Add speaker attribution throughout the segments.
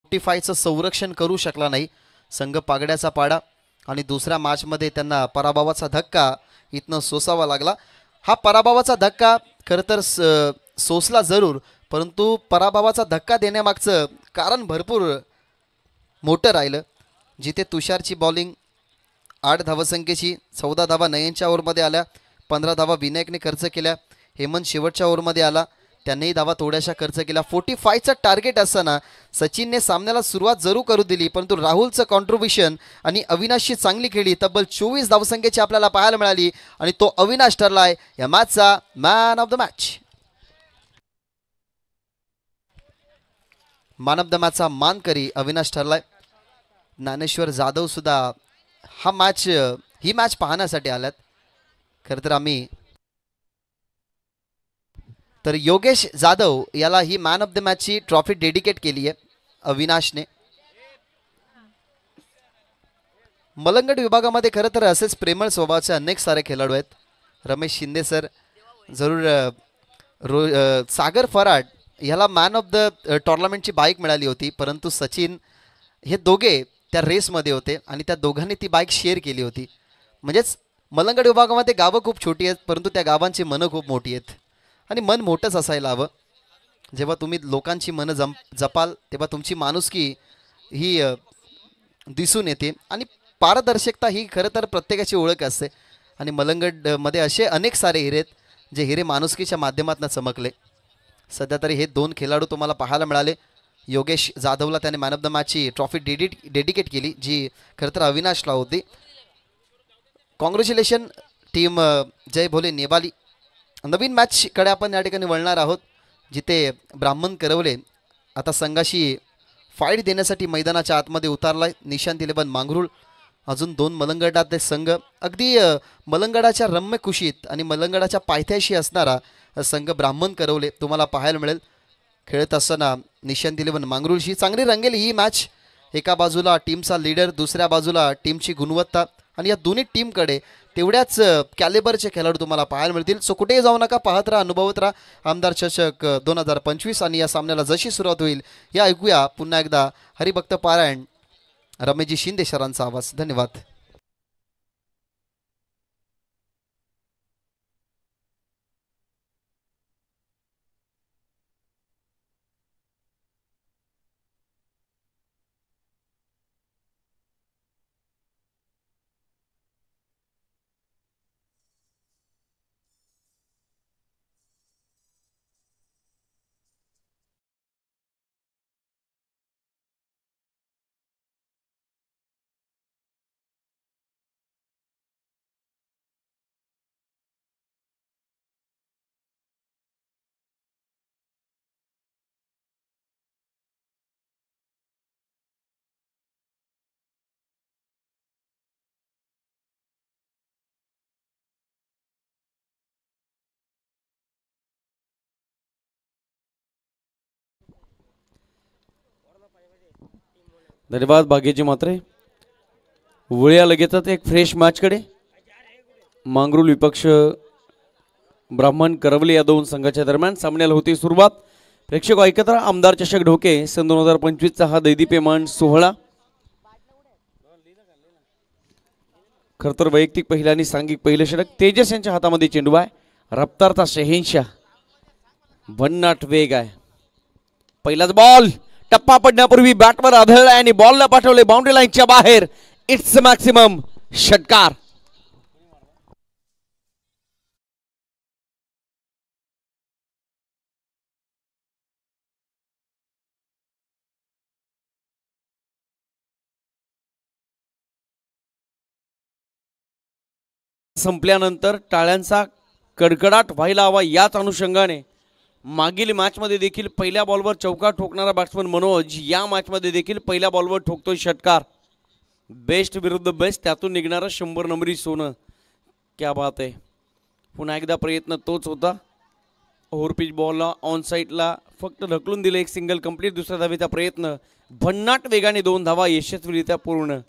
Speaker 1: 45चं संरक्षण करू शकला नाही संघ पागड्याचा पाडा आणि दुसऱ्या मॅचमध्ये त्यांना पराभवाचा धक्का इथनं सोसावा लागला। हा पराभवाचा धक्का खरं तर सोसला जरूर, परंतु पराभवाचा धक्का देण्यामागचं कारण भरपूर मोठं राहिलं। जिथे तुषारची बॉलिंग 8 धावसंख्येची 14 धावा नयनच्या ओव्हरमध्ये आल्या, 15 धावा विनायकने खर्च केल्या, हेमंत शेवटच्या ओव्हरमध्ये आला त्यांनीही धावा थोड्याशा खर्च केल्या। 45चं टार्गेट असताना सचिनने सामन्याला सुरुवात जरूर करू दिली, परंतु राहुलचं कॉन्ट्रीब्युशन आणि अविनाशची चांगली खेळी तब्बल 24 धावसंख्येची आपल्याला पाहायला मिळाली आणि तो अविनाश ठरलाय या मॅचचा man of the match. Man of the मॅचचा मानकरी अविनाश ठरलाय। ज्ञानेश्वर जाधव सुद्धा ही मॅच पाहण्यासाठी आल्यात। खरं तर आम्ही तर योगेश जाधव याला ही मॅन ऑफ द मॅचची ट्रॉफी डेडिकेट केली आहे अविनाशने। मलंगड विभागामध्ये खरं तर असेच प्रेमळ स्वभावाचे अनेक सारे खेळाडू आहेत। रमेश शिंदे सर जरूर सागर फराड याला मॅन ऑफ द टुर्नामेंटची बाईक मिळाली होती, परंतु सचिन हे दोघे त्या रेसमध्ये होते आणि त्या दोघांनी ती बाईक शेअर केली होती। म्हणजेच मलंगड विभागामध्ये गावं खूप छोटी आहेत, परंतु त्या गावांची मनं खूप मोठी आहेत आणि मन मोठंच असायला हवं। जेव्हा तुम्ही लोकांची मनं जपाल तेव्हा तुमची माणुसकी ही दिसून येते आणि पारदर्शकता ही खरं तर प्रत्येकाची ओळख असते आणि मलंगडमध्ये असे अनेक सारे हिरे आहेत जे हिरे माणुसकीच्या माध्यमातून चमकले। सध्या तरी हे 2 खेळाडू तुम्हाला पाहायला मिळाले। योगेश जाधवला त्याने मॅन ऑफ द मॅचची ट्रॉफी डेडिकेट केली जी खरं तर अविनाशला होती। कॉंग्रॅच्युलेशन टीम जय भोले नेवाली। नवीन मॅचकडे आपण या ठिकाणी वळणार आहोत जिथे ब्राह्मण करवले आता संघाशी फाईट देण्यासाठी मैदानाच्या आतमध्ये उतरलाय। निशांत 11 मांगरूळ, अजून 2 मलंगडाचे संघ, अगदी मलंगडाच्या रम्य कुशीत आणि मलंगडाच्या पायथ्याशी असणारा संघ ब्राह्मण करवले तुम्हाला पाहायला मिळेल। खेळत असताना निशांत 11 मांगरूळशी चांगली रंगेल ही मॅच। एका बाजूला टीमचा लीडर, दुसऱ्या बाजूला टीमची गुणवत्ता आणि या दोन्ही टीमकडे तेवढ्याच कॅलिबरचे खेळाडू तुम्हाला पाहायला मिळतील। सो कुठेही जाऊ नका, पाहत राहा, अनुभवत राहा आमदार चषक 2025 आणि या सामन्याला जशी सुरुवात होईल या ऐकूया पुन्हा एकदा हरिभक्त पारायण रमेशजी शिंदे सरांचा आवाज। धन्यवाद।
Speaker 2: धन्यवाद भाग्यजी म्हात्रे। वळूया लगेचच एक फ्रेश मॅचकडे। मांगरूळ विपक्ष ब्राह्मण करवले या 2 संघाच्या दरम्यान सामन्याला होती सुरुवात। प्रेक्षक ऐकत राहा आमदार चषक ढोके सन 2025चा हा दैदीप्यमान सोहळा। खरं तर वैयक्तिक पहिला आणि सांघिक पहिलं षटक तेजस यांच्या हातामध्ये चेंडू आहे। रफ्तारचा शहेनशाह, भन्नाट वेग आहे। पहिलाच बॉल टप्पा पडण्यापूर्वी बॅटवर आदळला आणि बॉलला पाठवले बाउंड्री लाईनच्या बाहेर। इट्स मॅक्सिमम षटकार। संपल्यानंतर टाळ्यांचा कडकडाट व्हायला हवा याच अनुषंगाने मागील मॅचमध्ये देखील पहिल्या बॉलवर चौका ठोकणारा बॅट्समन मनोज या मॅचमध्ये देखील पहिल्या बॉलवर ठोकतोय षटकार। बेस्ट विरुद्ध बेस्ट त्यातून निघणारा 100 नंबरी सोनं। क्या बात आहे। पुन्हा एकदा प्रयत्न तोच होता। ओव्हरपिच बॉलला ऑन साईडला फक्त ढकलून दिले, एक सिंगल कंप्लीट। दुसऱ्या धावेचा प्रयत्न भन्नाट वेगाने 2 धावा यशस्वीरित्या पूर्ण।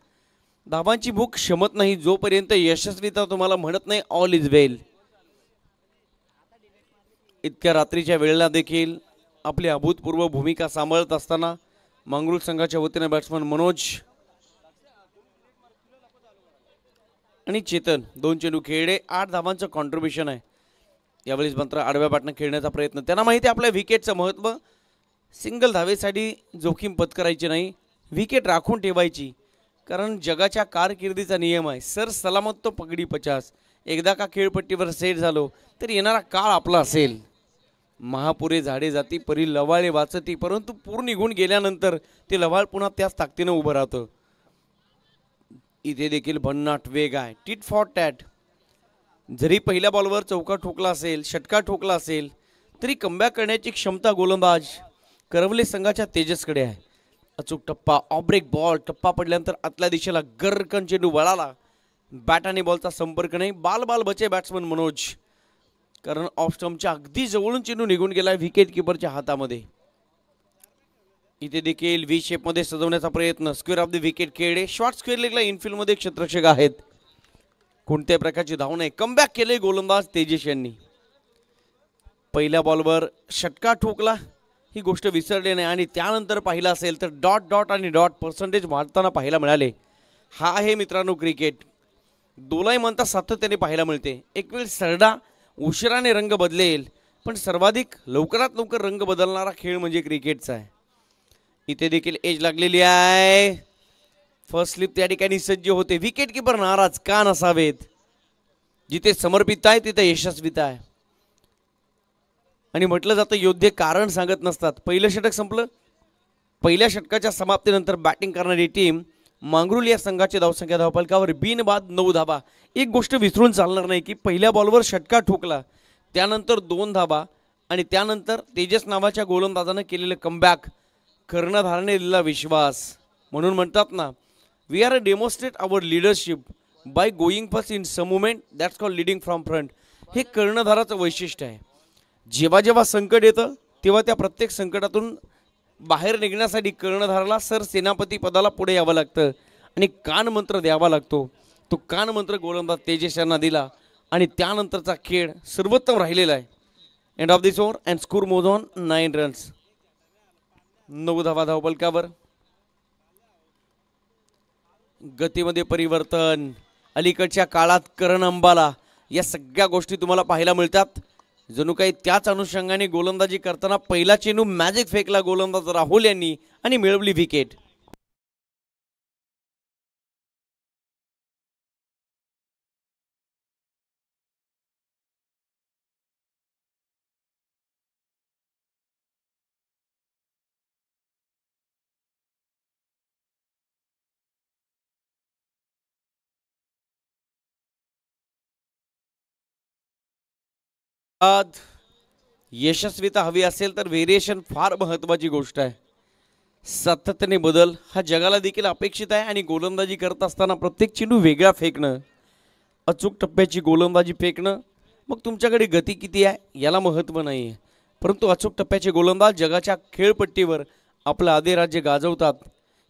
Speaker 2: धावांची भूक क्षमत नाही जोपर्यंत यशस्वीता तुम्हाला म्हणत नाही ऑल इज वेल। इतक्या रात्रीच्या वेळेला देखील आपली अभूतपूर्व भूमिका सांभाळत असताना मंगरुळ संघाच्या वतीने बॅट्समन मनोज आणि चेतन 2 चेंडू खेळले, 8 धावांचं कॉन्ट्रीब्युशन आहे. यावेळेस मात्र आडव्या बॅटनं खेळण्याचा प्रयत्न. त्यांना माहिती आहे आपल्या विकेटचं महत्त्व. सिंगल धावेसाठी जोखीम पत्करायची नाही, विकेट राखून ठेवायची. कारण जगाच्या कारकिर्दीचा नियम आहे, सर सलामत तो पगडी 50. एकदा का खेळपट्टीवर सेट झालो तर येणारा काळ आपला असेल. महापुरे झाडे जाती परी लवाळे वाचती, परंतु पूर निघून गेल्यानंतर ते लवाळ पुन्हा त्याच ताकदीनं उभं राहतं. इथे देखील भन्नाट वेग आहे. Tit for tat. जरी पहिल्या बॉलवर चौका ठोकला असेल, षटकार ठोकला असेल, तरी कमबॅक करण्याची क्षमता गोलंदाज करवले संघाच्या तेजसकडे आहे. अचूक टप्पा, ऑब्रेक बॉल. टप्पा पडल्यानंतर आतल्या दिशेला गर्रकन चेंडू वळाला. बॅट आणि बॉलचा संपर्क नाही. बाल बचे बॅट्समन मनोज, कारण ऑफ स्टंपच्या अगदी जवळून चेंडू निघून गेलाय विकेट किपरच्या हातामध्ये. इथे देखील व्ही शेपमध्ये सजवण्याचा प्रयत्न. स्क्वेअर ऑफ द विकेट खेळले. शॉर्ट स्क्वेअर लेगला इनफिल्डमध्ये क्षेत्ररक्षक आहेत. कोणत्याही प्रकारची धाव नाही. कमबॅक केले गोलंदाज तेजस यांनी. पहिल्या बॉलवर षटकार ठोकला ही गोष्ट विसरली नाही, आणि त्यानंतर पाहिलं असेल तर डॉट डॉट आणि डॉट पर्सेंटेज वाढताना पाहायला मिळाले. हा आहे मित्रांनो क्रिकेट. दोलाई म्हणता सातत्याने पाहायला मिळते. एक वेळ सरडा उशिराने रंग बदलेल, पण सर्वाधिक लवकरात लवकर रंग बदलणारा खेळ म्हणजे क्रिकेटचा आहे. इथे देखील एज लागलेली आहे. फर्स्ट स्लिप त्या ठिकाणी सज्ज होते. विकेट किपर नाराज का नसावेत. जिथे समर्पित आहे तिथे यशस्वीता आहे. आणि म्हटलं जातं योद्धे कारण सांगत नसतात. पहिलं षटक संपलं. पहिल्या षटकाच्या समाप्तीनंतर बॅटिंग करणारी टीम मांगरुळ या संघाची धावसंख्या धावफलकावर बिनबाद 9 धावा. एक गोष्ट विसरून चालणार नाही की पहिल्या बॉलवर षटकार ठोकला, त्यानंतर 2 धावा, आणि त्यानंतर तेजस नावाच्या गोलंदाजानं केलेलं कमबॅक, कर्णधाराने दिलेला विश्वास. म्हणून म्हणतात ना, we are demonstrate our leadership by going first in some moment, that's called leading from front. हे कर्णधाराचं वैशिष्ट्य आहे. जेव्हा जेव्हा संकट येतं तेव्हा त्या प्रत्येक संकटातून बाहेर निघण्यासाठी कर्णधाराला सर सेनापती पदाला पुढे यावं लागतं आणि कान मंत्र द्यावा लागतो. तो कान मंत्र गोलंदाज तेजस यांना दिला आणि त्यानंतरचा खेळ सर्वोत्तम राहिलेला आहे. End of this over and score मोज ऑन 9 रन्स. 9 धावा धावफलकावर. गतीमध्ये परिवर्तन. अलीकडच्या काळात करण अंबाला या सगळ्या गोष्टी तुम्हाला पाहायला मिळतात. जणू काही त्याच अनुषंगाने गोलंदाजी करताना पहिला चेंडू मॅजिक फेकला गोलंदाज राहुल यांनी आणि मिळवली विकेट. यशस्वीता हवी असेल तर व्हेरिएशन फार महत्त्वाची गोष्ट आहे. सातत्याने बदल हा जगाला देखील अपेक्षित आहे. आणि गोलंदाजी करत असताना प्रत्येक चेंडू वेगळा फेकणं, अचूक टप्प्याची गोलंदाजी फेकणं, मग तुमच्याकडे गती किती आहे याला महत्त्व नाही आहे, परंतु अचूक टप्प्याचे गोलंदाज जगाच्या खेळपट्टीवर आपलं अधिराज्य गाजवतात.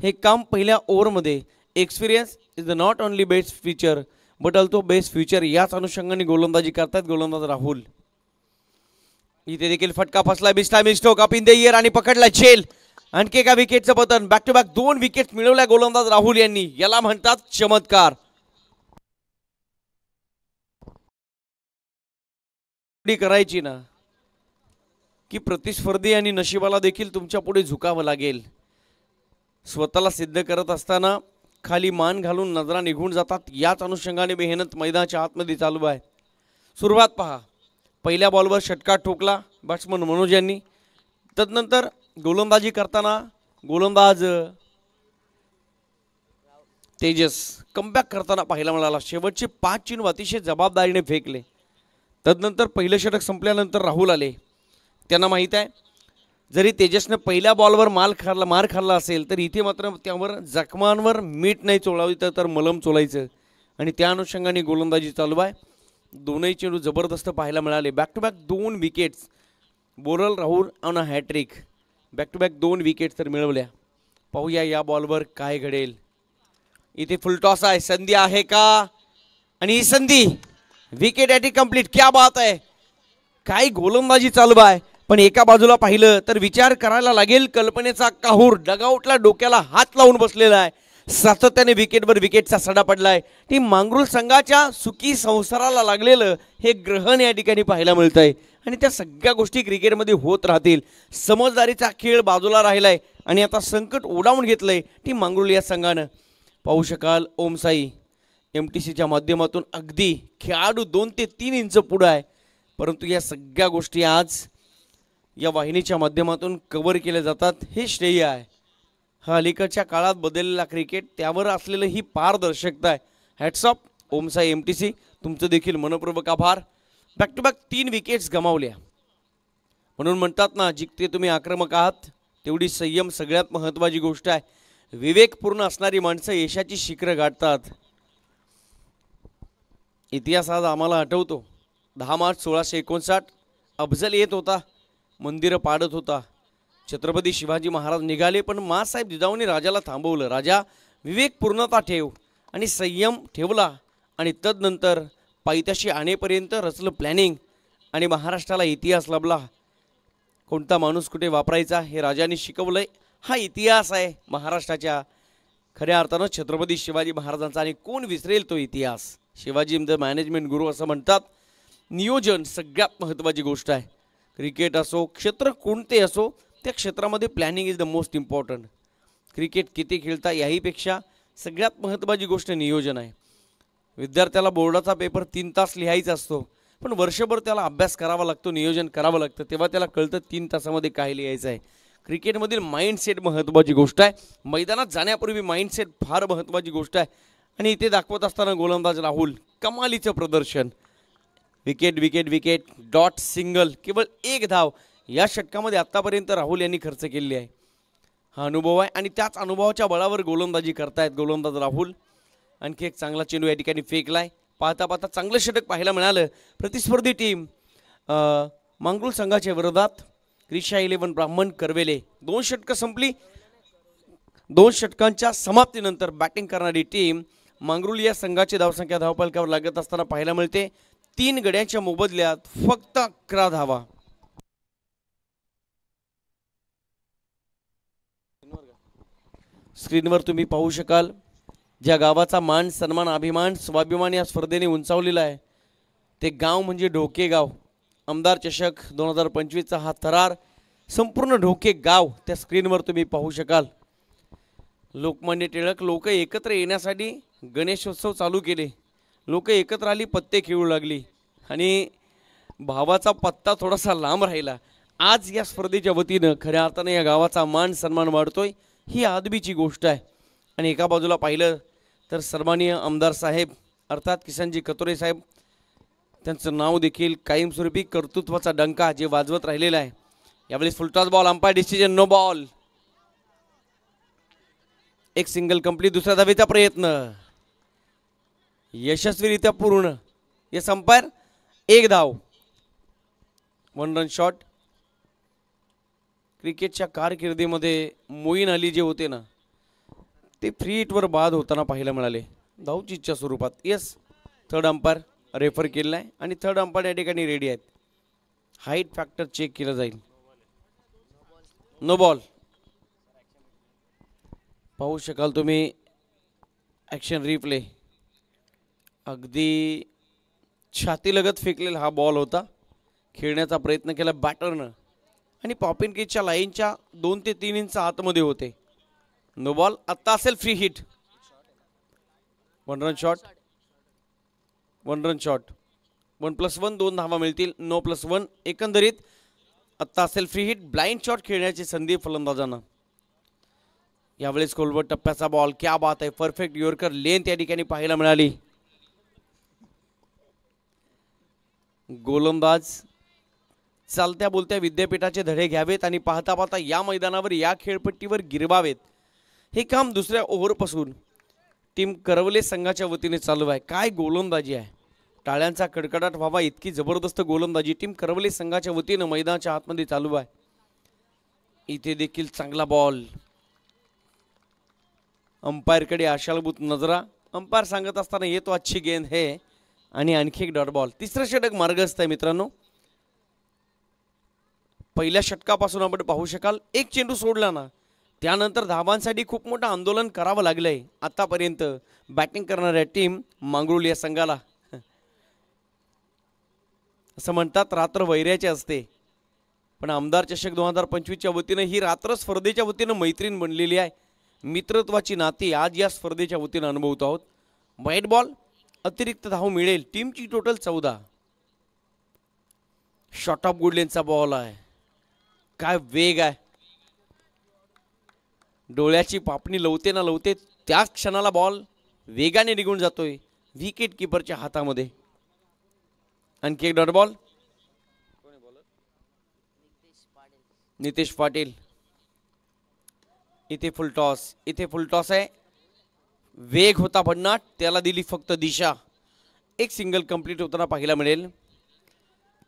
Speaker 2: हे काम पहिल्या ओव्हरमध्ये experience is the not only best feature but also best future याच अनुषंगाने गोलंदाजी करतात गोलंदाज राहुल. इथे देखील फटका फसला. Bista mistook up in the air आणि पकडला झेल. आणखी एका विकेटचं पतन. बॅक टू बॅक 2 विकेट मिळवल्या गोलंदाज राहुल यांनी. याला म्हणतात चमत्कार. करायची ना की प्रतिस्पर्धी आणि नशिबाला देखील तुमच्या पुढे झुकावं लागेल. स्वतःला सिद्ध करत असताना खाली मान घालून नजरा निघून जातात. याच अनुषंगाने मेहनत मैदानाच्या आतमध्ये चालू आहे. सुरुवात पहा. पहिल्या बॉलवर षटकार ठोकला बॅट्समन मनोज यांनी. तदनंतर गोलंदाजी करताना गोलंदाज तेजस कमबॅक करताना पाहायला मिळाला. शेवटचे 5 चेंडू अतिशय जबाबदारीने फेकले. तदनंतर पहिलं षटक संपल्यानंतर राहुल आले. त्यांना माहीत आहे जरी तेजसनं पहिल्या बॉलवर मार खाल्ला असेल तर इथे मात्र त्यावर जखमांवर मीठ नाही चोळायचं तर मलम चोळायचं. आणि त्या अनुषंगाने गोलंदाजी चालू आहे. दोनही चेंडू जबरदस्त पाहायला मिळाले. Back to back 2 wickets. Bowler Rahul on a hattrick. Back to back 2 wickets तर मिळवल्या. पाहूया या बॉलवर काय घडेल. इथे फुलटॉस आहे. संधी आहे का. आणि ही संधी विकेट ॲटी कंप्लीट. क्या बात आहे. काय गोलंदाजी चालू आहे. पण एका बाजूला पाहिलं तर विचार करायला लागेल, कल्पनेचा काहूर डगआउटला डोक्याला हात लावून बसलेला आहे. सातत्याने विकेटवर विकेटचा सडा पडलाय. टीम मांगरूळ संघाच्या सुखी संसाराला लागलेलं हे ग्रहण या ठिकाणी पाहायला मिळत आहे. आणि त्या सगळ्या गोष्टी क्रिकेटमध्ये होत राहतील. समजदारीचा खेळ बाजूला राहिलाय आणि आता संकट ओढावून घेतलंय टीम मांगरूळ या संघानं. पाहू शकाल ओमसाई MTCच्या माध्यमातून अगदी खेळाडू 2 ते 3 इंच पुढं आहे. परंतु या सगळ्या गोष्टी आज या वाहिनीच्या माध्यमातून कव्हर केल्या जातात, हे श्रेय आहे. हा अलीकडच्या काळात बदललेला क्रिकेट, त्यावर असलेलं ही पारदर्शकता आहे. हॅट्स ऑफ ओमसाई MTC, तुमचं देखील मनपूर्वक आभार. बॅक टू बॅक 3 विकेट्स गमावल्या. म्हणून म्हणतात ना, जितके तुम्ही आक्रमक आहात तेवढी संयम सगळ्यात महत्त्वाची गोष्ट आहे. विवेकपूर्ण असणारी माणसं यशाची शिखरं गाठतात. इतिहास आज आम्हाला आठवतो. 10 मार्च 1659 अफजल येत होता, मंदिरं पाडत होता. छत्रपती शिवाजी महाराज निघाले, पण माँसाहेब जिजाऊंनी राजाला थांबवलं. राजा विवेकपूर्णता ठेव आणि संयम ठेवला आणि तदनंतर पायथ्याशी आणेपर्यंत रचलं प्लॅनिंग आणि महाराष्ट्राला इतिहास लाभला. कोणता माणूस कुठे वापरायचा हे राजांनी शिकवलंय. हा इतिहास आहे महाराष्ट्राच्या खऱ्या अर्थानं छत्रपती शिवाजी महाराजांचा. आणि कोण विसरेल तो इतिहास. शिवाजी द मॅनेजमेंट गुरु असं म्हणतात. नियोजन सगळ्यात महत्त्वाची गोष्ट आहे. क्रिकेट असो, क्षेत्र कोणते असो, त्या क्षेत्रामध्ये planning is the most important. Cricket किती खेळता याहीपेक्षा सगळ्यात महत्त्वाची गोष्ट नियोजन आहे. विद्यार्थ्याला बोर्डाचा पेपर 3 तास लिहायचा असतो, पण वर्षभर त्याला अभ्यास करावा लागतो, नियोजन करावं लागतं. तेव्हा त्याला कळतं 3 तासामध्ये काय लिहायचं आहे. क्रिकेटमधील माइंडसेट महत्त्वाची गोष्ट आहे. मैदानात जाण्यापूर्वी माइंडसेट फार महत्त्वाची गोष्ट आहे. आणि इथे दाखवत असताना गोलंदाज राहुल कमालीचं प्रदर्शन. Wicket wicket wicket, dot, single, केवळ 1 धाव या षटकामध्ये आत्तापर्यंत राहुल यांनी खर्च केलेली आहे. हा अनुभव आहे आणि त्याच अनुभवाच्या बळावर गोलंदाजी करतायत गोलंदाज राहुल. आणखी एक चांगला चेंडू या ठिकाणी फेकलाय. पाहता पाहता चांगलं षटक पाहायला मिळालं. प्रतिस्पर्धी टीम मांगरूळ संघाच्या विरोधात क्रिशा 11 ब्राह्मण करवेले. 2 षटकं संपली. 2 षटकांच्या समाप्तीनंतर बॅटिंग करणारी टीम मांगरूळ या संघाची धावसंख्या धावफलकावर लागत असताना पाहायला मिळते. 3 गड्यांच्या मोबदल्यात फक्त 11 धावा. स्क्रीनवर तुम्ही पाहू शकाल ज्या गावाचा मान सन्मान अभिमान स्वाभिमान या स्पर्धेने उंचावलेला आहे ते गाव म्हणजे ढोके गाव. आमदार चषक 2025चा हा थरार संपूर्ण ढोके गाव त्या स्क्रीनवर तुम्ही पाहू शकाल. लोकमान्य टिळक लोक एकत्र येण्यासाठी गणेशोत्सव चालू केले. लोक एकत्र आली, पत्ते खेळू लागली आणि भावाचा पत्ता थोडासा लांब राहिला. आज या स्पर्धेच्या वतीनं खऱ्या अर्थानं या गावाचा मान सन्मान वाढतोय, ही आदबीची गोष्ट आहे. आणि एका बाजूला पाहिलं तर सन्माननीय आमदार साहेब अर्थात किसनजी कतोरे साहेब, त्यांचं नाव देखील कायमस्वरूपी कर्तृत्वाचा डंका जे वाजवत राहिलेला आहे. यावेळी full toss ball, umpire decision, no ball. एक सिंगल कंप्लीट. दुसऱ्या धावेचा प्रयत्न यशस्वीरित्या पूर्ण. यस अंपायर, 1 धाव, 1 रन शॉट. क्रिकेटच्या कारकिर्दीमध्ये मोईन अली जे होते ना ते फ्री हिटवर बाद होताना पाहायला मिळाले धावचीच्या स्वरूपात. येस, थर्ड अंपायर रेफर केलेला आहे आणि थर्ड अंपायर या ठिकाणी रेडी आहेत. हाईट फॅक्टर चेक केलं जाईल. No ball. पाहू शकाल तुम्ही ॲक्शन रिप्ले. अगदी छातीलगत फेकलेला हा बॉल होता. खेळण्याचा प्रयत्न केला बॅटरनं आणि पॉपिन केजच्या लाईनच्या 2 ते 3 इंच आतमध्ये होते. No ball. आत्ता असेल free hit. 1 run shot, 1 run shot. 1+1 2 धावा मिळतील. नो +1. एकंदरीत आत्ता असेल फ्री हिट. ब्लाइंड शॉट खेळण्याची संधी फलंदाजांना. यावेळेस खोलवर टप्प्याचा बॉल. क्या बात आहे. परफेक्ट यॉर्कर लेंथ या ठिकाणी पाहायला मिळाली. गोलंदाज चालत्या बोलत्या विद्यापीठाचे धडे घ्यावेत आणि पाहता पाहता या मैदानावर या खेळपट्टीवर गिरवावेत. हे काम दुसऱ्या ओव्हरपासून टीम करवले संघाच्या वतीने चालू आहे. काय गोलंदाजी आहे. टाळ्यांचा कडकडाट व्हावा इतकी जबरदस्त गोलंदाजी टीम करवले संघाच्या वतीनं मैदानाच्या आतमध्ये चालू आहे. इथे देखील चांगला बॉल. अंपायरकडे आशाळभूत नजरा. अंपायर सांगत असताना येतो अच्छी गेंद है आणि आणखी एक डॉट बॉल. तिसरं षटक मार्गस्थ आहे मित्रांनो. पहिल्या षटकापासून आपण पाहू शकाल एक चेंडू सोडला ना त्यानंतर धावांसाठी खूप मोठं आंदोलन करावं लागलंय आतापर्यंत बॅटिंग करणाऱ्या टीम मांगरुळ या संघाला. असं म्हणतात रात्र वैऱ्याची असते, पण आमदार चषक 2025च्या वतीनं ही रात्र स्पर्धेच्या वतीनं मैत्रीण बनलेली आहे. मित्रत्वाची नाती आज या स्पर्धेच्या वतीनं अनुभवतो आहोत. व्हाईट बॉल अतिरिक्त धाव मिळेल. टीमची टोटल 14. शॉट ऑफ गुडलेनचा बॉल आहे. काय वेग आहे, डोळ्याची पापणी लवते ना लवते त्याच क्षणाला बॉल वेगाने निघून जातोय विकेट किपरच्या हातामध्ये. आणखी एक डॉट बॉल. नितेश पाटील. इथे फुल टॉस आहे. वेग होता भन्नाट, त्याला दिली फक्त दिशा. एक सिंगल कंप्लीट होताना पाहायला मिळेल.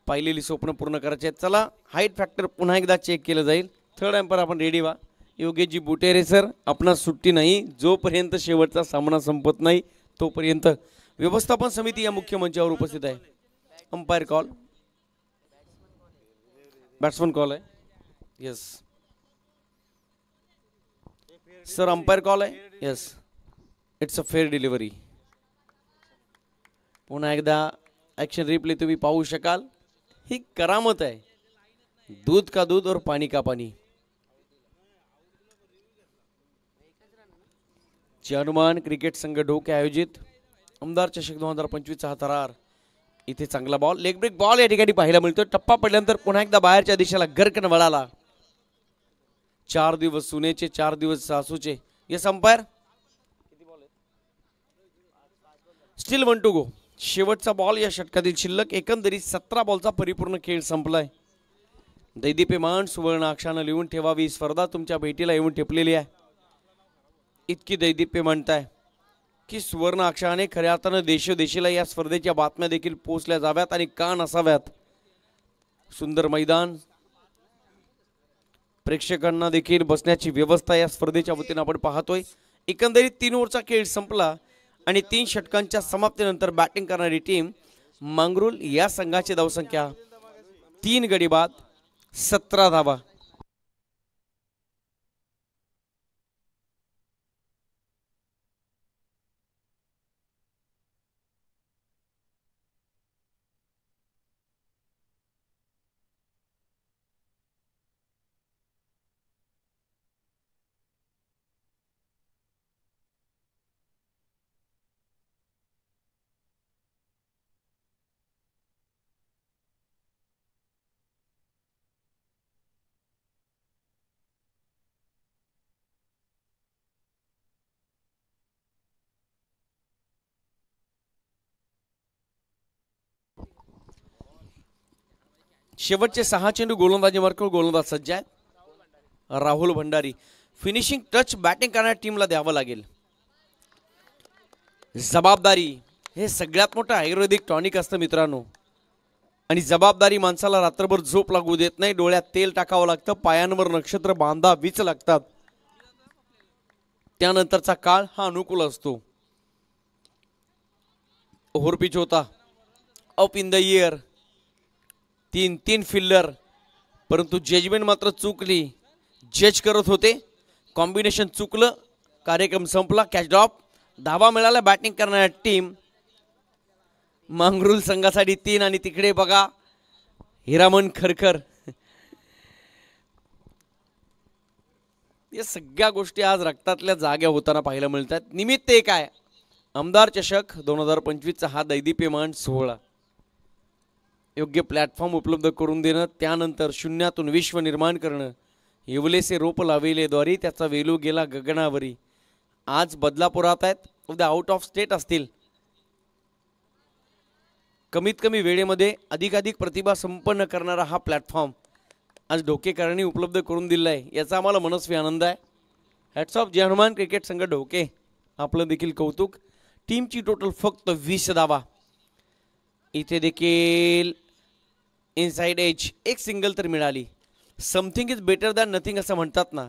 Speaker 2: पाहिलेली स्वप्न पूर्ण करायचे आहेत. चला हाईट फॅक्टर पुन्हा एकदा चेक केलं जाईल. थर्ड एम्पायर आपण रेडी व्हा. योगेशजी बुटेरे सर, आपणास सुट्टी नाही. जोपर्यंत शेवटचा सामना संपत नाही तोपर्यंत व्यवस्थापन समिती या मुख्य मंचावर उपस्थित आहे. अंपायर कॉल, बॅट्समन कॉल आहे. येस सर, अंपायर कॉल आहे. Yes, it's a fair delivery. पुन्हा एकदा ॲक्शन रिप्ले तुम्ही पाहू शकाल. ही करामत आहे. दूध का दूध और पाणी का पाणी. हनुमान क्रिकेट संघ ढोके आयोजित आमदार चषक 2025चा हा थरार. इथे चांगला बॉल, लेग ब्रेक बॉल या ठिकाणी पाहायला मिळतो. टप्पा पडल्यानंतर पुन्हा एकदा बाहेरच्या दिशेला गर्कन वळाला. 4 दिवस सुनेचे 4 दिवस सासूचे. Yes umpire. Still 1 to go. शेवटचा बॉल या षटकातील शिल्लक. एकंदरीत 17 बॉलचा परिपूर्ण खेळ संपलाय. दैदीप्यमान सुवर्ण अक्षरानं लिहून ठेवावी स्पर्धा तुमच्या भेटीला येऊन ठेपलेली आहे. इतकी दैदिप्य म्हणताय की सुवर्ण अक्षराने खऱ्या अर्थानं देशोदेशीला या स्पर्धेच्या बातम्या देखील पोहोचल्या जाव्यात आणि का नसाव्यात. सुंदर मैदान, प्रेक्षकांना देखील बसण्याची व्यवस्था या स्पर्धेच्या वतीनं आपण पाहतोय. एकंदरीत 3 ओव्हरचा खेळ संपला आणि 3 षटकांच्या समाप्तीनंतर बॅटिंग करणारी टीम मांगरुळ या संघाची धावसंख्या 3 गडी बाद 17 धावा. शेवटचे 6 चेंडू गोलंदाजी मार्कवर गोलंदाज सज्ज आहेत. Rahul Bhandari. Finishing touch batting करणाऱ्या टीमला द्यावं लागेल. जबाबदारी हे सगळ्यात मोठं आयुर्वेदिक टॉनिक असतं मित्रांनो, आणि जबाबदारी माणसाला रात्रभर झोप लागू देत नाही. डोळ्यात तेल टाकावं लागतं, पायांवर नक्षत्र बांधावीच लागतात. त्यानंतरचा काळ हा अनुकूल असतो. ओव्हर पिच होता, up in the air, 3 fielder, परंतु जजमेंट मात्र चुकली. जज करत होते, कॉम्बिनेशन चुकलं, कार्यक्रम संपला. कॅच ड्रॉप, धावा मिळाला. बॅटिंग करणाऱ्या टीम मांगरुळ संघासाठी 3 आणि तिकडे बघा हिरामन खरखर. या सगळ्या गोष्टी आज रक्तातल्या जाग्या होताना पाहायला मिळतात. निमित्त एक आहे आमदार चषक 2025चा हा दैदिप्यमान सोहळा. योग्य प्लॅटफॉर्म उपलब्ध करून देणं, त्यानंतर शून्यातून विश्व निर्माण करणं. येवलेसे रोप लाविले द्वारी त्याचा वेलू गेला गगनावरी. आज बदलापुरात आहेत, उद्या आउट ऑफ स्टेट असतील. कमीत कमी वेळेमध्ये अधिकाधिक प्रतिभा संपन्न करणारा हा प्लॅटफॉर्म आज ढोकेकरांनी उपलब्ध करून दिला आहे, याचा आम्हाला मनस्वी आनंद आहे. हॅट्स ऑफ जय हनुमान क्रिकेट संघ ढोके, आपलं देखील कौतुक. टीमची टोटल फक्त 20 धावा. इथे देखील इनसाइड एज एक सिंगल तर मिळाली. Something is better than nothing असं म्हणतात ना,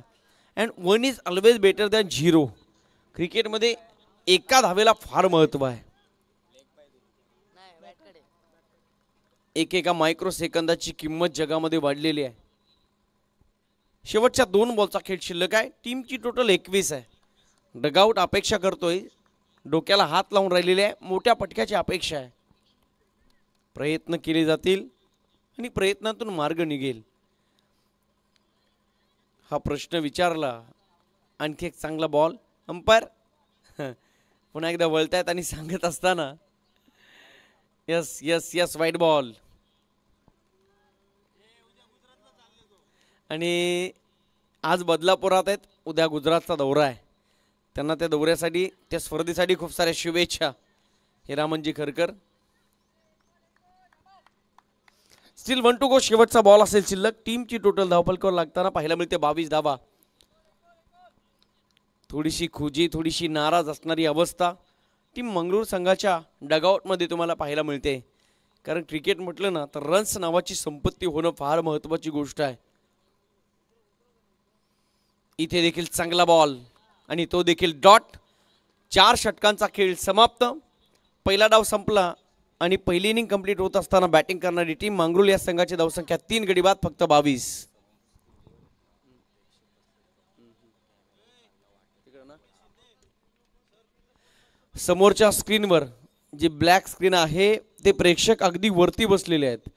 Speaker 2: and 1 is always better than 0. क्रिकेटमध्ये एका धावेला फार महत्त्व आहे. एकेका मायक्रो सेकंदाची किंमत जगामध्ये वाढलेली आहे. शेवटच्या 2 बॉलचा खेळ शिल्लक आहे. टीमची टोटल 21 आहे. डगआउट अपेक्षा करतोय, डोक्याला हात लावून राहिलेले आहे, मोठ्या पटक्याची अपेक्षा आहे. प्रयत्न केले जातील आणि प्रयत्नातून मार्ग निघेल हा प्रश्न विचारला. आणखी एक चांगला बॉल. अंपायर पुन्हा एकदा वळतायत आणि सांगत असताना यस यस यस वाईट बॉल. आणि आज बदलापुरात आहेत, उद्या गुजरातचा दौरा आहे. त्यांना त्या दौऱ्यासाठी, त्या स्पर्धेसाठी खूप साऱ्या शुभेच्छा. Hiramanji Kharkar. Still 1 to go. शेवटचा बॉल असेल शिल्लक. टीमची टोटल धावफलकावर लागताना पाहायला मिळते 22 धावा. थोडीशी खुजी, थोडीशी नाराज असणारी अवस्था टीम मंगळूर संघाच्या डगआउटमध्ये तुम्हाला पाहायला मिळते. कारण क्रिकेट म्हटलं ना तर रन्स नावाची संपत्ती होणं फार महत्त्वाची गोष्ट आहे. इथे देखील चांगला बॉल आणि तो देखील डॉट. 4 षटकांचा खेळ समाप्त. पहिला डाव संपला आणि पहिली इनिंग कंप्लीट होत असताना बॅटिंग करणारी टीम मंगळूर या संघाची धावसंख्या 3 गडी बाद फक्त 22. समोरच्या स्क्रीनवर जी ब्लॅक स्क्रीन आहे ते प्रेक्षक अगदी वरती बसलेले आहेत.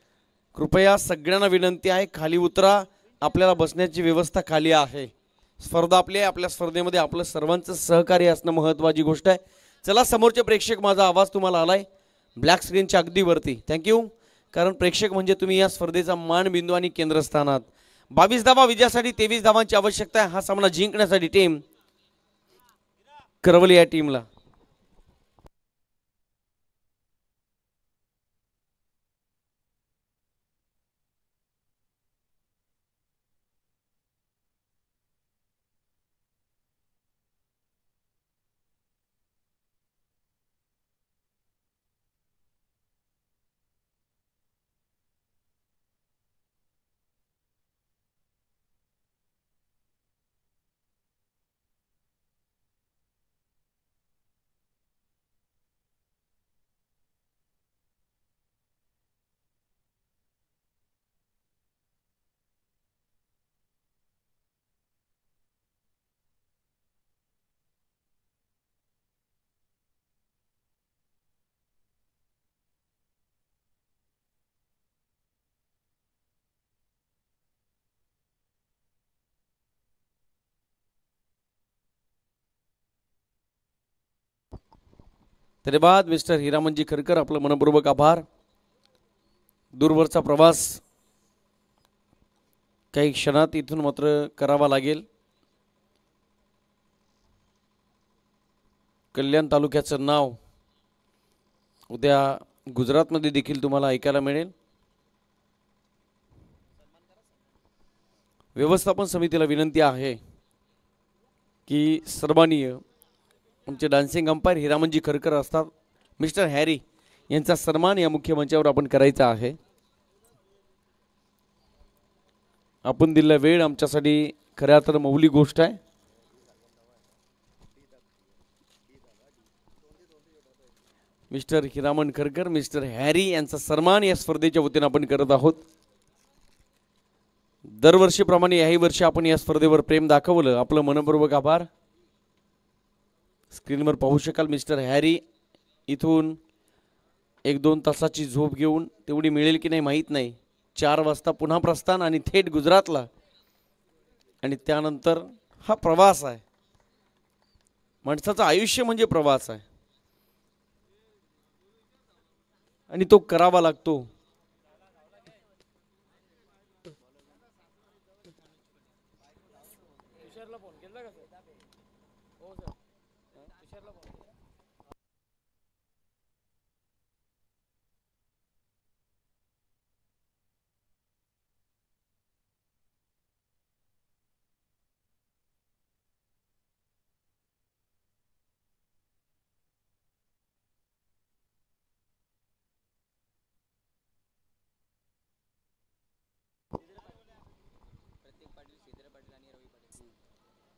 Speaker 2: कृपया सगळ्यांना विनंती आहे, खाली उतरा. आपल्याला बसण्याची व्यवस्था खाली आहे. स्पर्धा आपली आहे, आपल्या स्पर्धेमध्ये आपलं सर्वांचं सहकार्य असणं महत्त्वाची गोष्ट आहे. चला समोरचे प्रेक्षक, माझा आवाज तुम्हाला आलाय ब्लॅक स्क्रीनच्या अगदी वरती. थँक्यू. कारण प्रेक्षक म्हणजे तुम्ही या स्पर्धेचा मानबिंदू आणि केंद्रस्थानात. 22 धावा विजयासाठी 23 धावांची आवश्यकता आहे. हा सामना जिंकण्यासाठी टीम करवली या टीमला. धन्यवाद मिस्टर हिरामनजी खरकर, आपलं मनपूर्वक आभार. दूरवरचा प्रवास काही क्षणात इथून मात्र करावा लागेल. कल्याण तालुक्याचं नाव उद्या गुजरातमध्ये देखील तुम्हाला ऐकायला मिळेल. व्यवस्थापन समितीला विनंती आहे की सन्माननीय आमचे डान्सिंग अंपायर हिरामनजी खरकर असतात, मिस्टर हॅरी यांचा सन्मान या मुख्य मंचावर आपण करायचा आहे. आपण दिलेला वेळ आमच्यासाठी खऱ्या तर मौलिक गोष्ट आहे. मिस्टर हिरामन खरकर, मिस्टर हॅरी यांचा सन्मान या स्पर्धेच्या वतीने आपण करत आहोत. दरवर्षीप्रमाणे याही वर्षी आपण या स्पर्धेवर प्रेम दाखवलं, आपलं मनपूर्वक आभार. स्क्रीनवर पाहू शकाल मिस्टर हॅरी इथून 1-2 तासाची झोप घेऊन, तेवढी मिळेल की नाही माहीत नाही, 4 वाजता पुन्हा प्रस्थान आणि थेट गुजरातला. आणि त्यानंतर हा प्रवास आहे. माणसाचं आयुष्य म्हणजे प्रवास आहे आणि तो करावा लागतो.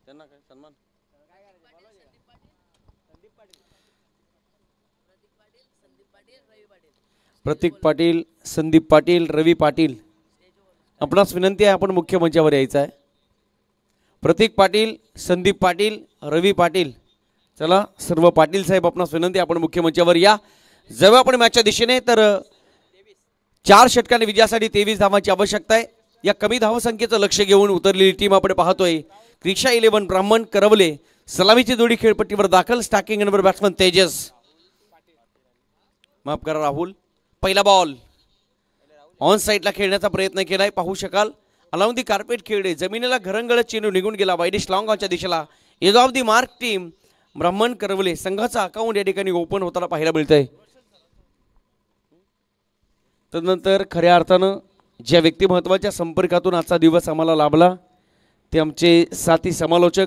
Speaker 2: त्यांना काय सन्मान प्रतीक पाटील, संदीप पाटील, रवी पाटील, आपणास विनंती आहे आपण मुख्य मंचावर यायचं आहे. प्रतीक पाटील, संदीप पाटील, रवी पाटील, चला सर्व पाटील साहेब आपणास विनंती आपण मुख्य मंचावर या. जेव्हा आपण मॅचच्या दिशेने तर 4 षटकांनी विजयासाठी 23 धावांची आवश्यकता आहे. या कमी धावसंख्येचं लक्ष घेऊन उतरलेली टीम आपण पाहतोय. क्रिक्षा 11 ब्राह्मण करवले, सलामीची जोडी खेळपट्टीवर दाखल. स्टॅकिंग नंबर बॅट्समन तेजस, माफ करा राहुल. पहिला बॉल ऑन साईडला खेळण्याचा प्रयत्न केलाय, पाहू शकाल. अलाउन दी कार्पेट खेळले, जमिनीला घरंगळत चेंडू निघून गेला वाईडिश लॉंग ऑनच्या दिशेला. Edge off the mark team ब्राह्मण करवले संघाचा अकाउंट या ठिकाणी ओपन होताना पाहायला मिळतंय. तदनंतर खऱ्या अर्थानं ज्या व्यक्तिमत्वाच्या संपर्कातून आजचा दिवस आम्हाला लाभला ते आमचे साथी समालोचक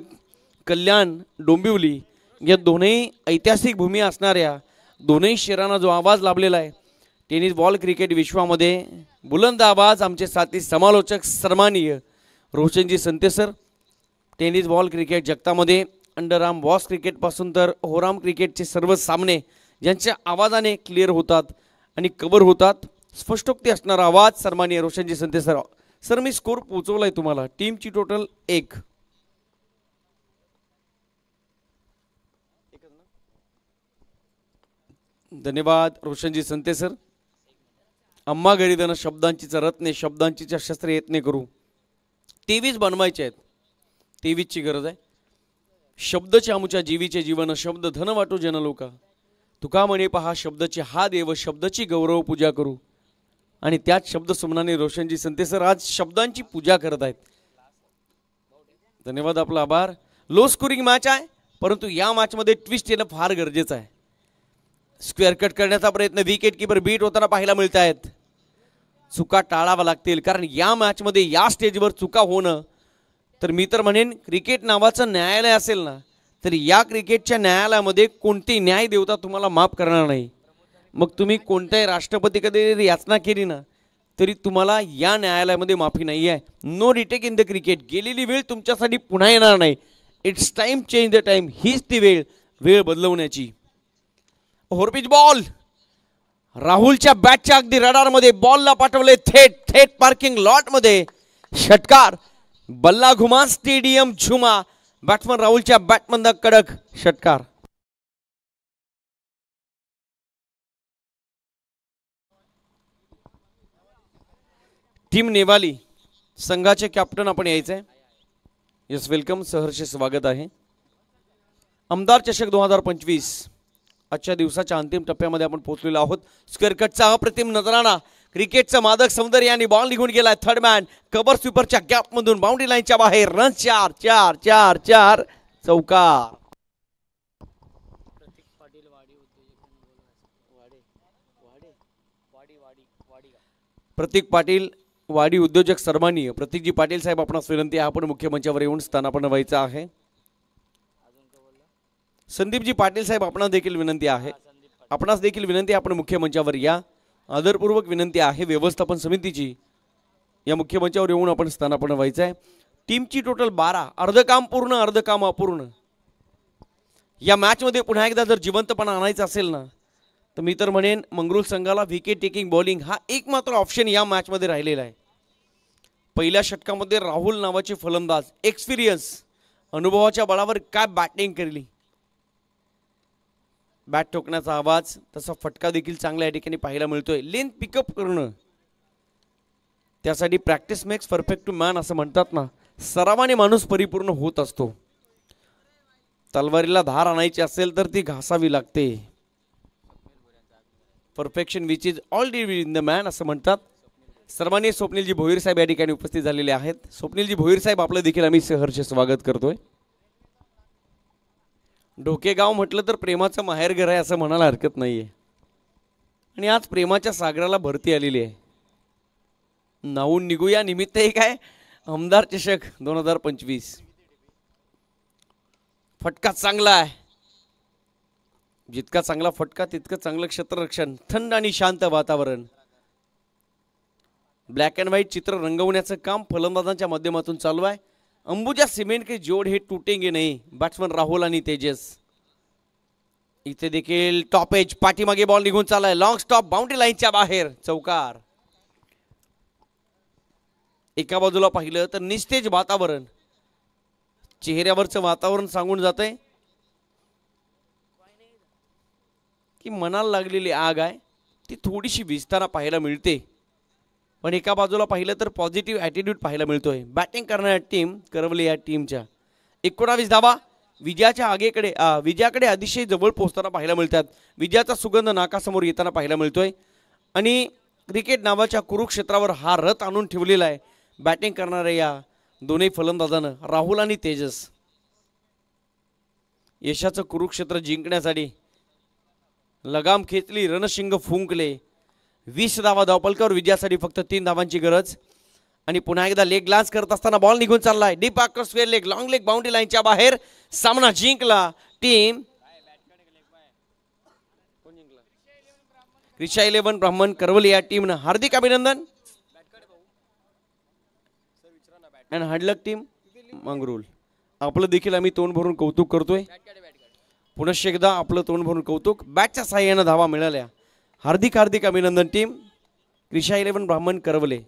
Speaker 2: कल्याण डोंबिवली. या दोन्ही ऐतिहासिक भूमी असणाऱ्या दोन्ही शहरांना जो आवाज लाभलेला आहे टेनिस बॉल क्रिकेट विश्वामध्ये, बुलंद आवाज आमचे साथी समालोचक सन्माननीय Roshanji संते sir. Tennis ball cricket जगतामध्ये अंडरआर्म बॉस क्रिकेटपासून तर होराम क्रिकेटचे सर्व सामने ज्यांच्या आवाजाने क्लिअर होतात आणि कव्हर होतात, स्पष्टोक्ती असणारा आवाज सन्माननीय रोशनजी संते सर. सर मी स्कोर पोहोचवलाय तुम्हाला. टीमची टोटल 1. धन्यवाद रोशनजी संते सर. अम्मा गरीदन शब्दांची रत्ने, शब्दांची शस्त्रे यत्ने करू. 23 बनवायचे आहेत, 23ची गरज आहे. शब्दचे आमुच्या जीवीचे जीवन, शब्द धन वाटो जन लोका. तुका म्हणे पहा शब्दचे हा देव, शब्दाची गौरव पूजा करू. आणि त्याच शब्द सुमनाने रोशनजी संते सर आज शब्दांची पूजा करत आहेत. धन्यवाद, आपला आभार. लो स्कोरिंग मॅच आहे, परंतु या मॅचमध्ये ट्विस्ट येणं फार गरजेचं आहे. स्क्वेअर कट करण्याचा प्रयत्न विकेट किपर बीट होताना पाहायला मिळत आहेत. चुका टाळाव्या लागतील, कारण या मॅचमध्ये या स्टेजवर चुका होणं तर मी तर म्हणेन क्रिकेट नावाचं न्यायालय असेल ना, तर या क्रिकेटच्या न्यायालयामध्ये कोणती न्याय देवता तुम्हाला माफ करणार नाही. मग तुम्ही कोणत्याही राष्ट्रपतीकडे याचना केली ना तरी तुम्हाला या न्यायालयामध्ये माफी नाही आहे. No retake in the cricket. गेलेली वेळ तुमच्यासाठी पुन्हा येणार नाही. It's time change the time. हीच ती वेळ बदलवण्याची. ओव्हरपिच बॉल राहुलच्या बॅटच्या अगदी रडारमध्ये बॉलला पाठवले थेट पार्किंग लॉटमध्ये. षटकार. बल्ला घुमा स्टेडियम झुमा. बॅट्समन राहुलच्या बॅटमधला कडक षटकार. टीम नेवाली संघाचे कॅप्टन आपण यायचंय. यस वेलकम, सहर्ष स्वागत आहे. आमदार चषक 2025 आजच्या दिवसाच्या अंतिम टप्प्यामध्ये आपण पोहोचलेलो आहोत. स्क्वेअर कटचा अप्रतिम नजराणा, क्रिकेटचा मादक सौंदर्य आणि बॉल निघून गेलाय. थर्ड मॅन कव्हर स्वीपरच्या गॅपमधून बाउंड्री लाईनच्या बाहेर. रन 4 चौकार. प्रतीक पाटील वाडी उद्योजक सन्माननीय प्रतीकजी पाटील साहेब आपणास विनंती आहे आपण मुख्य मंचावर येऊन स्थानापन्न व्हायचं आहे. संदीपजी पाटील साहेब आपणास देखील विनंती आहे, आपणास देखील विनंती आपण मुख्य मंचावर या. आदरपूर्वक विनंती आहे व्यवस्थापन समितीची, या मुख्य मंचावर येऊन आपण स्थानापन्न व्हायचं आहे. टीमची टोटल 12. अर्ध काम पूर्ण, अर्ध काम अपूर्ण. या मॅचमध्ये पुन्हा एकदा जर जिवंतपणा आणायचा असेल ना तर मी तर म्हणेन मंगरुळ संघाला विकेट टेकिंग बॉलिंग हा एकमात्र ऑप्शन या मॅचमध्ये राहिलेला आहे. पहिल्या षटकामध्ये राहुल नावाचे फलंदाज, एक्सपिरियन्स, अनुभवाच्या बळावर काय बॅटिंग केली. बॅट ठोकण्याचा आवाज, तसा फटका देखील चांगला या ठिकाणी पाहायला मिळतोय. लेंथ पिकअप करणं, त्यासाठी practice makes perfect to man असं म्हणतात ना, सरावाने माणूस परिपूर्ण होत असतो. तलवारीला धार आणायची असेल तर ती घासावी लागते. Perfection which is already in the man असं म्हणतात. सन्माननीय स्वप्नीलजी भोईर साहेब या ठिकाणी उपस्थित झालेले आहेत. स्वप्नीलजी भोईर साहेब आपलं देखील आम्ही सहर्ष स्वागत करतोय. ढोकेगाव म्हटलं तर प्रेमाचं माहेरघर आहे असं म्हणायला हरकत नाहीये. आणि आज प्रेमाच्या सागराला भरती आलेली आहे. नाहून निघूया निमित्त एक आहे आमदार चषक 2025. फटका चांगला आहे, जितका चांगला फटका तितकं चांगलं क्षेत्ररक्षण. थंड आणि शांत वातावरण, ब्लॅक अँड व्हाईट चित्र रंगवण्याचं काम फलंदाजांच्या माध्यमातून चालू आहे. अंबुजा सिमेंट के जोड हे टूटेंगे नाही. बॅट्समन राहुल आणि तेजस. इथे देखील टॉप एज, पाठीमागे बॉल निघून चाललाय. लॉंग स्टॉप, बाउंड्री लाईनच्या बाहेर चौकार. एका बाजूला पाहिलं तर निस्तेज वातावरण, चेहऱ्यावरचं वातावरण सांगून जातंय की मनाला लागलेली आग आहे ती थोडीशी विजताना पाहायला मिळते. पण एका बाजूला पाहिलं तर पॉझिटिव्ह ॲटिट्यूड पाहायला मिळतोय. बॅटिंग करणाऱ्या टीम करवली या टीमच्या 19 धावा विजयाच्या आगेकडे विजयाकडे अतिशय जवळ पोहोचताना पाहायला मिळतात. विजयाचा सुगंध नाकासमोर येताना पाहायला मिळतोय आणि क्रिकेट नावाच्या कुरुक्षेत्रावर हा रथ आणून ठेवलेला आहे बॅटिंग करणाऱ्या या दोन्ही फलंदाजानं, राहुल आणि तेजस. यशाचं कुरुक्षेत्र जिंकण्यासाठी लगाम खेचली, रणशिंग फुंकले. 20 धावा धावपलकावर विजयासाठी फक्त 3 धावांची गरज. आणि पुन्हा एकदा लेग ग्लान्स करत असताना बॉल निघून चाललाय डीप आकर square leg, long leg boundary लाईनच्या बाहेर. सामना जिंकला टीम क्रिशा 11 ब्राह्मण करवली या टीमनं. हार्दिक अभिनंदन. And hard luck team Mangrul. आपलं देखील आम्ही तोंड भरून कौतुक करतोय. पुनश्च एकदा आपलं तोंड भरून कौतुक. बॅटच्या साह्यानं धावा मिळाल्या. हार्दिक हार्दिक अभिनंदन टीम क्रिशा 11 ब्राह्मण करवले.